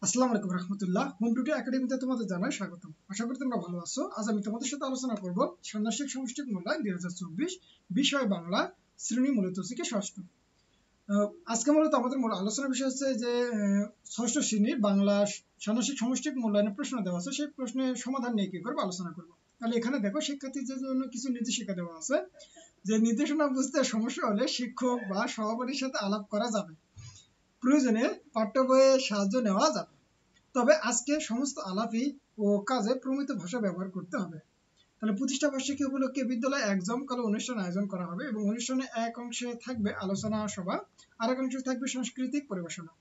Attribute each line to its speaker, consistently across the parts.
Speaker 1: আসসালামু আলাইকুম রহমতুল্লাহ। হোম টুটে একাডেমিতে তোমাদের জানাই স্বাগতম। আশা করি তোমরা ভালো আছো। আজ আমি তোমাদের সাথে আলোচনা করব ষান্মাসিক সমষ্টিক মূল্যায়ন 2024, বিষয় বাংলা, শ্রেণী মূলত থেকে ষষ্ঠ। আজকে মূলত আমাদের মূল আলোচনার বিষয় হচ্ছে যে ষষ্ঠ শ্রেণীর বাংলা ষান্মাসিক সমষ্টিক মূল্যায়নের প্রশ্ন দেওয়া আছে, সেই প্রশ্নের সমাধান নিয়ে কি করবো আলোচনা করবো। তাহলে এখানে দেখো শিক্ষার্থীদের জন্য কিছু নির্দেশিকা দেওয়া আছে, যে নির্দেশনা বুঝতে সমস্যা হলে শিক্ষক বা সহপাঠীর সাথে আলাপ করা যাবে, প্রয়োজনে পাঠ্য বইয়ের সাহায্য নেওয়া যাবে, তবে আজকে সমস্ত আলাপি ও কাজে প্রমিত ভাষা ব্যবহার করতে হবে। তাহলে প্রতিষ্ঠা বার্ষিকী উপলক্ষে বিদ্যালয়ে এক জমকালো অনুষ্ঠান আয়োজন করা হবে এবং অনুষ্ঠানে এক অংশে থাকবে আলোচনা সভা, আর এক অংশে থাকবে সাংস্কৃতিক পরিবেশনা।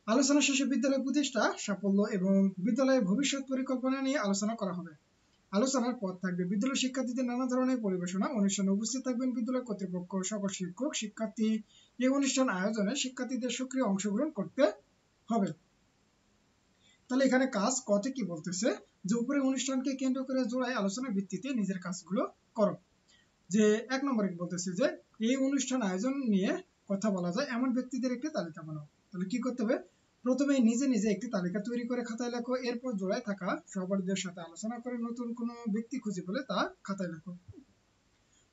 Speaker 1: আলোচনা শেষে বিদ্যালয় প্রতিষ্ঠা সাফল্য এবং বিদ্যালয়ের ভবিষ্যৎ পরিকল্পনা নিয়ে আলোচনা করা হবে। আলোচনার পর থাকবে বিদ্যালয় শিক্ষার্থীদের নানা ধরনের পরিবেশনা। অনুষ্ঠানে উপস্থিত থাকবেন বিদ্যালয় কর্তৃপক্ষ, সকল শিক্ষক, শিক্ষার্থী। এই অনুষ্ঠান আয়োজনে শিক্ষার্থীদের সক্রিয় অংশগ্রহণ করতে হবে। তাহলে এখানে কাজ কতে কি বলতেছে, যে উপরে অনুষ্ঠানকে কেন্দ্র করে জোড়ায় আলোচনার ভিত্তিতে নিজের কাজগুলো করো। যে এক নম্বরে বলতেছে যে এই অনুষ্ঠান আয়োজন নিয়ে কথা বলা যায় এমন ব্যক্তিদের একটি তালিকা বানাও। তাহলে কি করতে হবে, প্রথমে নিজে নিজে একটি তালিকা তৈরি করে খাতায় লেখো, এরপর জোড়ায় থাকা সহপাঠীদের সাথে আলোচনা করে নতুন কোনো ব্যক্তি খুঁজে পেলে তা খাতায় লেখো।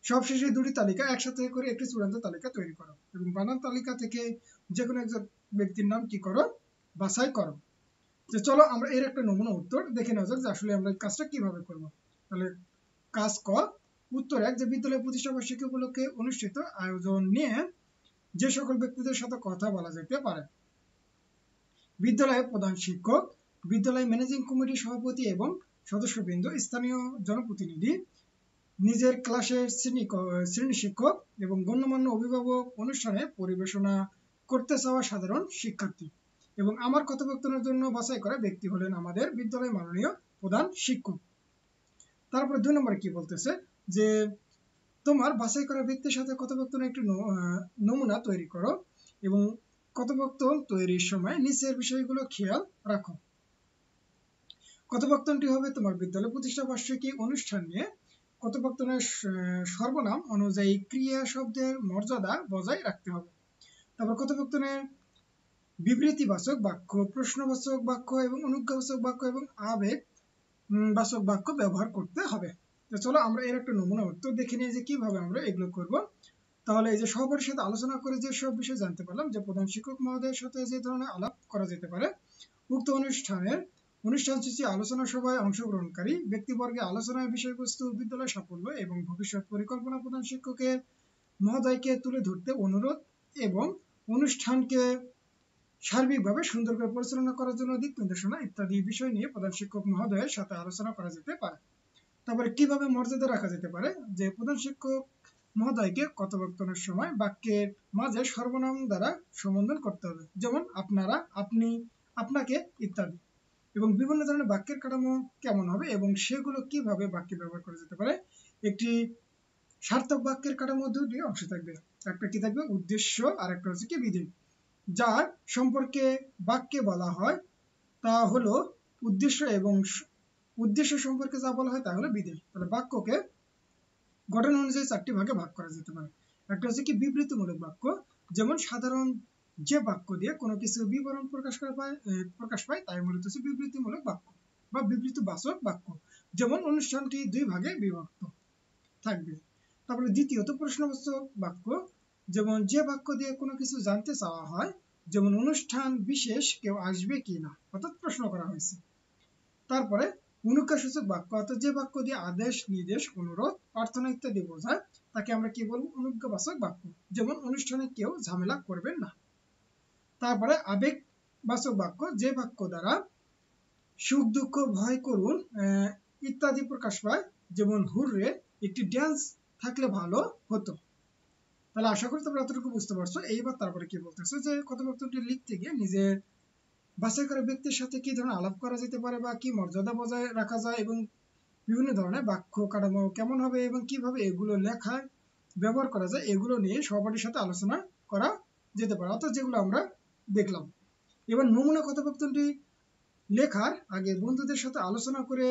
Speaker 1: সবশেষে দুটি তালিকা একসাথে করে একটি চূড়ান্ত তালিকা তৈরি করো এবং বানান তালিকা থেকে যে কোনো একজন ব্যক্তির নাম কি করো, বাছাই করো। যে চলো আমরা এর একটা নমুনা উত্তর দেখে নেওয়া যাক যে আসলে আমরা এই কাজটা কিভাবে করব। তাহলে কাজ ক, উত্তর এক, যে বিদ্যালয় প্রতিষ্ঠা বার্ষিকী উপলক্ষে অনুষ্ঠিত আয়োজন নিয়ে যে সকল ব্যক্তিদের সাথে কথা বলা যেতে পারে। বিদ্যালয়ের প্রধান শিক্ষক, বিদ্যালয় ম্যানেজিং কমিটির সভাপতি এবং সদস্যবৃন্দ, স্থানীয় জনপ্রতিনিধি, নিজের ক্লাসের শ্রেণী শিক্ষক এবং গণ্যমান্য অভিভাবক, অনুষ্ঠানে পরিবেশনা করতে চাওয়া সাধারণ শিক্ষার্থী এবং আমার কথোপকথনের জন্য বাছাই করা ব্যক্তি হলেন আমাদের বিদ্যালয়ের মাননীয় প্রধান শিক্ষক। তারপরে 2 নম্বরে কি বলতেছে, যে তোমার বাছাই করা ব্যক্তির সাথে কথোপকথনের একটি নমুনা তৈরি করো এবং কথোপকথন তৈরির সময় নিচের বিষয়গুলো খেয়াল রাখো। কথোপকথনটি হবে তোমার বিদ্যালয় প্রতিষ্ঠা বার্ষিকী অনুষ্ঠান নিয়ে। কথোপকথনের সর্বনাম অনুযায়ী ক্রিয়া শব্দের মর্যাদা বজায় রাখতে হবে। তারপর কথোপকথনের বিবৃতিবাচক বাক্য, প্রশ্নবাচক বাক্য এবং অনুজ্ঞাবাচক বাক্য এবং আবেগ বাচক বাক্য ব্যবহার করতে হবে। তো চলো আমরা এর একটা নমুনা উত্তর দেখে নিই যে কিভাবে আমরা এগুলো করব। তাহলে এই যে সহপাঠীর সাথে আলোচনা করে যে সব বিষয় জানতে পারলাম, যে প্রধান শিক্ষক মহোদয়ের সাথে যে ধরনের আলাপ করা যেতে পারে, উক্ত অনুষ্ঠান সূচি আলোচনা সভায় অংশগ্রহণকারী ব্যক্তিবর্গের আলোচনার বিষয়বস্তু, বিদ্যালয় সাফল্য এবং ভবিষ্যৎ পরিকল্পনা প্রধান শিক্ষকের মহোদয়কে তুলে ধরতে অনুরোধ এবং অনুষ্ঠানকে সার্বিকভাবে সুন্দর করে পরিচালনা করার জন্য দিক নির্দেশনা ইত্যাদি বিষয় নিয়ে প্রধান শিক্ষক মহোদয়ের সাথে আলোচনা করা যেতে পারে। তারপরে কিভাবে মর্যাদা রাখা যেতে পারে, যে প্রধান শিক্ষক মহোদয়কে কথোপকথনের সময় বাক্যের মাঝে সর্বনাম দ্বারা সম্বোধন করতে হবে, যেমন আপনারা, আপনি, আপনাকে ইত্যাদি। এবং বিভিন্ন ধরনের বাক্যের কাঠামো কেমন হবে এবং সেগুলো কিভাবে বাক্যে ব্যবহার করা যেতে পারে। একটি সার্থক বাক্যের কাঠামো দুটি অংশ থাকবে, একটা কি থাকবে উদ্দেশ্য, আর একটা হচ্ছে কি বিধেয়। যার সম্পর্কে বাক্যে বলা হয় তা হলো উদ্দেশ্য এবং উদ্দেশ্য সম্পর্কে যা বলা হয় তা হলো বিধেয়। তাহলে বাক্যকে গঠন অনুযায়ী 4টি ভাগে ভাগ করা যেতে পারে। একটা হচ্ছে কি বিবৃতিমূলক বাক্য, যেমন সাধারণ যে বাক্য দিয়ে কোনো কিছু বিবরণ প্রকাশ পায় তাই মূলত হচ্ছে বিবৃতিমূলক বাক্য বা বিবৃতিবাচক বাক্য, যেমন অনুষ্ঠানটি 2 ভাগে বিভক্ত থাকবে। তারপরে দ্বিতীয়ত প্রশ্নবাচক বাক্য, যেমন যে বাক্য দিয়ে কোনো কিছু জানতে চাওয়া হয়, যেমন অনুষ্ঠান বিশেষ কেউ আসবে কি না, অর্থাৎ প্রশ্ন করা হয়েছে। তারপরে অনুজ্ঞাসূচক বাক্য, অর্থাৎ যে বাক্য দিয়ে আদেশ, নির্দেশ, অনুরোধ, প্রার্থনা ইত্যাদি বোঝায় তাকে আমরা কি বলবো, অনুজ্ঞাবাচক বাক্য, যেমন অনুষ্ঠানে কেউ ঝামেলা করবেন না। তারপরে আবেগবাচক বাক্য, যে বাক্য দ্বারা সুখ, দুঃখ, ভয়, করুণ ইত্যাদি প্রকাশ পায়, যেমন হুররে, একটি ড্যান্স থাকলে ভালো হতো। তাহলে আশা করি তোমরা এতটুকু বুঝতে পারছো। এইবার তারপরে কি বলতেছে, যে কথোপকথনটি লিখতে গিয়ে নিজের বাছাই করা ব্যক্তির সাথে কি ধরনের আলাপ করা যেতে পারে বা কি মর্যাদা বজায় রাখা যায় এবং বিভিন্ন ধরনের বাক্য কাঠামো কেমন হবে এবং কিভাবে এগুলো লেখায় ব্যবহার করা যায়, এগুলো নিয়ে সহপাঠীর সাথে আলোচনা করা যেতে পারে, অর্থাৎ যেগুলো আমরা দেখলাম। এবার নমুনা কথোপকথনটি লেখার আগে বন্ধুদের সাথে আলোচনা করে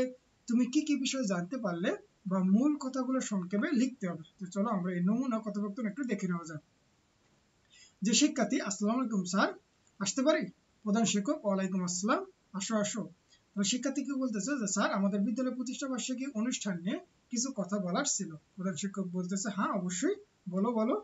Speaker 1: তুমি কি কি বিষয় জানতে পারলে বা মূল কথাগুলো সংক্ষেপে লিখতে হবে। তো চলো আমরা এই নমুনা কথোপকথন একটু দেখে নেওয়া যাক। যে শিক্ষার্থী, আসসালামু আলাইকুম স্যার, আসতে পারি? প্রধান শিক্ষক ওয়ালাইকুম আসসালাম, আসো আসো। তাহলে শিক্ষার্থী কি বলতেছে যে স্যার আমাদের বিদ্যালয় প্রতিষ্ঠা বার্ষিকী অনুষ্ঠান নিয়ে কিছু কথা বলার ছিল। প্রধান শিক্ষক বলতেছে হ্যাঁ অবশ্যই, বলো বলো।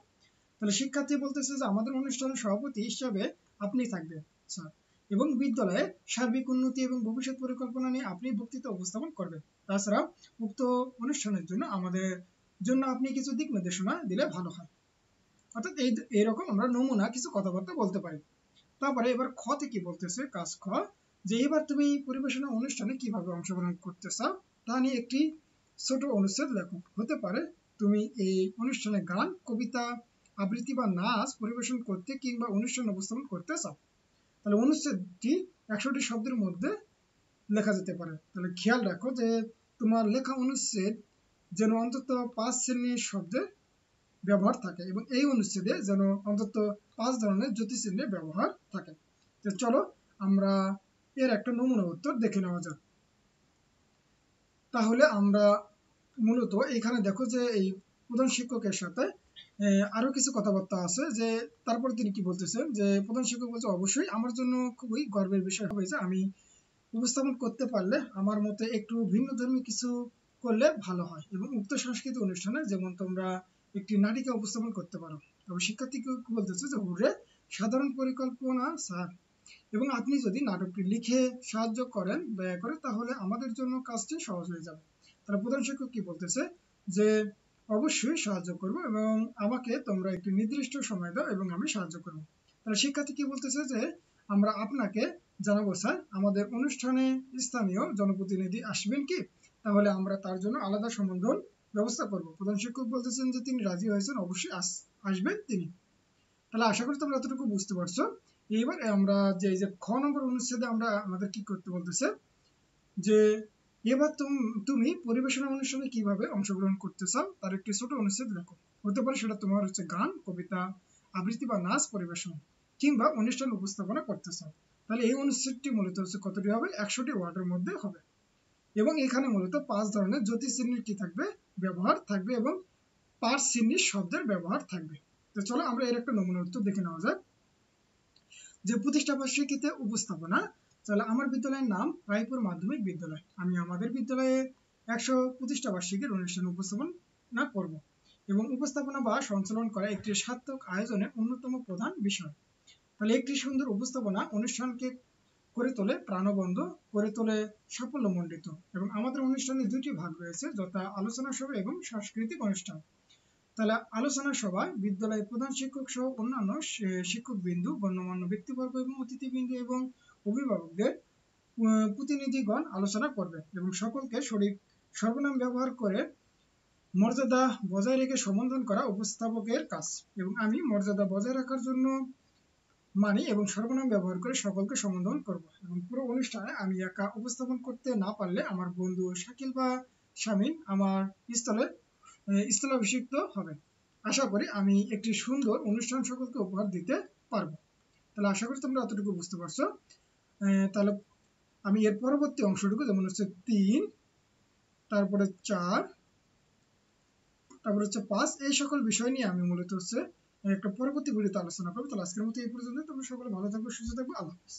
Speaker 1: তাহলে শিক্ষার্থী বলতেছে যে আমাদের অনুষ্ঠানের সভাপতি হিসাবে আপনি থাকবেন স্যার, এবং বিদ্যালয়ের সার্বিক উন্নতি এবং ভবিষ্যৎ পরিকল্পনা নিয়ে আপনি বক্তৃতা উপস্থাপন করবেন। তাছাড়া উক্ত অনুষ্ঠানের জন্য আমাদের জন্য আপনি কিছু দিক নির্দেশনা দিলে ভালো হয়। অর্থাৎ এইরকম আমরা নমুনা কিছু কথাবার্তা বলতে পারি। তারপরে এবার খ থেকে বলতেছে কাজ খ, যে এবার তুমি পরিবেশনা অনুষ্ঠানে কিভাবে অংশগ্রহণ করতে চাও তা নিয়ে একটি ছোট অনুচ্ছেদ লেখো। হতে পারে তুমি এই অনুষ্ঠানে গান, কবিতা, আবৃত্তি বা নাচ পরিবেশন করতে কিংবা অনুষ্ঠান উপস্থাপন করতে চাও। তাহলে অনুচ্ছেদটি 100টি শব্দের মধ্যে লেখা যেতে পারে। তাহলে খেয়াল রাখো যে তোমার লেখা অনুচ্ছেদ যেন অন্তত 5 শ্রেণীর শব্দের ব্যবহার থাকে এবং এই অনুচ্ছেদে যেন অন্তত 5 ধরনের জ্যোতিচিহ্নের ব্যবহার থাকে। তো চলো আমরা এর একটা নমুনা উত্তর দেখে নেওয়া যাক। তাহলে আমরা মূলত এখানে দেখো যে এই প্রধান শিক্ষকের সাথে আরো কিছু কথাবার্তা আছে, যে তারপরে তিনি কি বলতেছেন যে প্রধান শিক্ষক বলছে অবশ্যই আমার জন্য খুবই গর্বের বিষয় হবে যে আমি উপস্থাপন করতে পারলে আমার মতে একটু ভিন্নধর্মী কিছু করলে ভালো হয় এবং উক্ত সাংস্কৃতিক অনুষ্ঠানে যেমন তোমরা একটি নাটিকা উপস্থাপন করতে পারো। তবে শিক্ষার্থীকে বলতেছে যে হুররে, সাধারণ পরিকল্পনা স্যার, এবং আপনি যদি নাটকটি লিখে সাহায্য করেন দয়া করে তাহলে আমাদের জন্য কাজটি সহজ হয়ে যাবে। তাহলে প্রধান শিক্ষক কি বলতেছে যে অবশ্যই সাহায্য করব এবং আমাকে তোমরা একটি নির্দিষ্ট সময় দাও এবং আমি সাহায্য করব। তাহলে শিক্ষার্থী কি বলতেছে যে আমরা আপনাকে জানাবো স্যার, আমাদের অনুষ্ঠানে স্থানীয় জনপ্রতিনিধি আসবেন কি, তাহলে আমরা তার জন্য আলাদা সম্বোধন ব্যবস্থা করব। প্রধান শিক্ষক বলতেছেন যে তিনি রাজি হয়েছেন, অবশ্যই আসবেন তিনি। তাহলে আশা করি তোমরা এতটুকু বুঝতে পারছো। এবার আমরা যে খ নম্বর অনুচ্ছেদে আমরা আমাদের কি করতে বলতেছে যে এবার তুমি পরিবেশনা অনুষ্ঠানে কিভাবে অংশগ্রহণ করতে চাও তার একটি ছোট অনুচ্ছেদ লেখো। হতে পারে সেটা তোমার হচ্ছে গান, কবিতা, আবৃত্তি বা নাচ পরিবেশন কিংবা অনুষ্ঠান উপস্থাপনা করতে চাও। তাহলে এই অনুচ্ছেদটি মূলত হচ্ছে কতটি হবে, 100টি ওয়ার্ডের মধ্যে হবে এবং এখানে মূলত 5 ধরনের জ্যোতিচিহ্নের কি থাকবে, ব্যবহার থাকবে এবং 5 শ্রেণীর শব্দের ব্যবহার থাকবে। তো চলো আমরা এর একটা নমুনা উত্তর দেখে নেওয়া যাক। যে প্রতিষ্ঠা বার্ষিকীতে উপস্থাপনা, তাহলে আমার বিদ্যালয়ের নাম রায়পুর মাধ্যমিক বিদ্যালয়, আমি আমাদের বিদ্যালয়ে 100 প্রতিষ্ঠা বার্ষিকীর অনুষ্ঠান উপস্থাপনা করব এবং উপস্থাপনা বা সঞ্চালন করা একটি সার্থক আয়োজনের অন্যতম প্রধান বিষয়। তাহলে একটি সুন্দর উপস্থাপনা অনুষ্ঠানকে করে তোলে প্রাণবন্ত, করে তোলে সাফল্যমণ্ডিত এবং আমাদের অনুষ্ঠানে দুটি ভাগ রয়েছে, যথা আলোচনা সভা এবং সাংস্কৃতিক অনুষ্ঠান। তাহলে আলোচনা সভায় বিদ্যালয়ের প্রধান শিক্ষক সহ অন্যান্য শিক্ষকবৃন্দ, গণ্যমান্য ব্যক্তিবর্গ এবং অতিথিবৃন্দ এবং অভিভাবকদের প্রতিনিধিগণ আলোচনা করবেন এবং সকলকে সর্বনাম ব্যবহার করে মর্যাদা বজায় রেখে সম্বোধন করা উপস্থাপকের কাজ এবং আমি মর্যাদা বজায় রাখার জন্য মানি এবং সর্বনাম ব্যবহার করে সকলকে সম্বোধন করব এবং পুরো অনুষ্ঠানে আমি একা উপস্থাপন করতে না পারলে আমার বন্ধু শাকিল বা শামীম আমার স্থলাভিষিক্ত হবেন। আশা করি আমি একটি সুন্দর অনুষ্ঠান সকলকে উপহার দিতে পারবো। তাহলে আশা করি তোমরা এতটুকু বুঝতে পারছো। তাহলে আমি এর পরবর্তী অংশটুকু, যেমন হচ্ছে 3, তারপরে 4, তারপরে হচ্ছে 5, এই সকল বিষয় নিয়ে আমি মূলত হচ্ছে একটা পরবর্তী ভিডিওতে আলোচনা করবো। তাহলে আজকের মতো এই পর্যন্ত। তোমরা সকলে ভালো থাকবে, সুস্থ থাকবে, আল্লাহ হাফেজ।